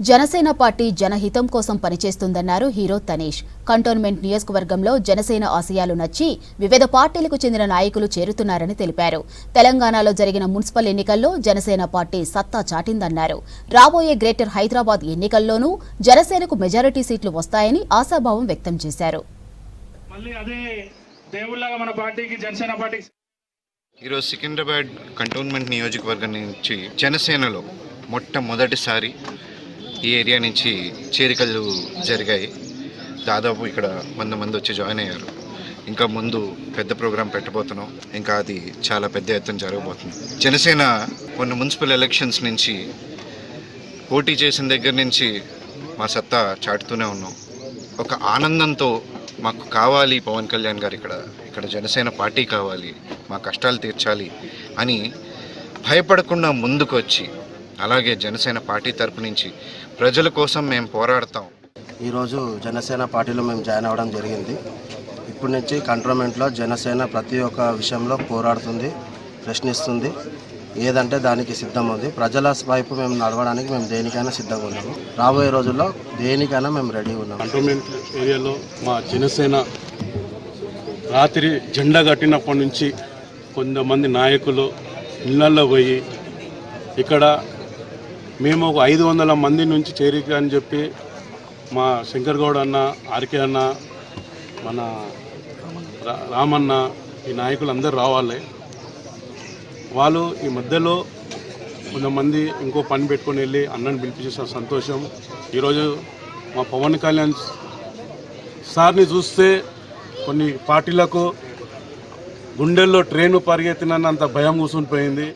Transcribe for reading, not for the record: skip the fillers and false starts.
Janasena party జనహితం కోసం పనిచేస్తుందన్నారు hero Tanish. Cantonment నియోజకవర్గంలో జనసేన ఆశయాలు నచ్చి వివిధ పార్టీలకు చెందిన నాయకులు చేరుతున్నారని తెలిపారు. తెలంగాణలో జరిగిన మున్సిపల్ ఎన్నికల్లో జనసేన పార్టీ సత్తా చాటిందన్నారు. రాబోయే గ్రేటర్ హైదరాబాద్ ఎన్నికల్లోనూ జనసేనకు మెజారిటీ సీట్లు వస్తాయని ఆశాభావం వ్యక్తం చేశారు. ఈరోజు సికింద్రాబాద్ కంటోన్మెంట్ నియోజకవర్గం నుంచి జనసేనలో మొట్టమొదటిసారి ఈ ఏరియా నుంచి చేరికలు జరిగాయి. దాదాపు ఇక్కడ 100 మంది వచ్చి జాయిన్ అయ్యారు. ఇంకా ముందు పెద్ద ప్రోగ్రాం పెట్టబోతున్నాం. ఇంకా అది చాలా పెద్ద ఎత్తున జరగబోతుంది. జనసేన కొన్ని మున్సిపల్ ఎలక్షన్స్ నుంచి పోటీ చేసిన దగ్గర నుంచి మా సత్తా చాటుతూనే ఉన్నాం. ఒక ఆనందంతో మాకు కావాలి పవన్ కళ్యాణ్ గారు ఇక్కడ జనసేన పార్టీ కావాలి, మా కష్టాలు తీర్చాలి అని భయపడకుండా ముందుకు వచ్చి, అలాగే జనసేన పార్టీ తరపు నుంచి ప్రజల కోసం మేము పోరాడతాం. ఈరోజు జనసేన పార్టీలో మేము జాయిన్ అవ్వడం జరిగింది. ఇప్పటి నుంచి కంటోన్మెంట్లో జనసేన ప్రతి ఒక్క విషయంలో పోరాడుతుంది, ప్రశ్నిస్తుంది. ఏదంటే దానికి సిద్ధం ఉంది. ప్రజల వైపు మేము నడవడానికి మేము దేనికైనా సిద్ధంగా ఉన్నాము. రాబోయే రోజుల్లో దేనికైనా మేము రెడీ ఉన్నాము. కంటోన్మెంట్ ఏరియాలో మా జనసేన రాత్రి జెండా కట్టినప్పటి నుంచి కొంతమంది నాయకులు ఇళ్లలో పోయి ఇక్కడ మేము ఒక 500 మంది నుంచి చేరిక అని చెప్పి మా శంకర్ గౌడ్ అన్న, ఆర్కే అన్న, మన రామన్న, ఈ నాయకులు అందరూ రావాలి. వాళ్ళు ఈ మధ్యలో కొంతమంది ఇంకో పని పెట్టుకొని వెళ్ళి అన్నని పిలిపించేసిన సంతోషం. ఈరోజు మా పవన్ కళ్యాణ్ సార్ని చూస్తే కొన్ని పార్టీలకు గుండెల్లో ట్రైను పరిగెత్తినంత భయం కూర్చుని పోయింది.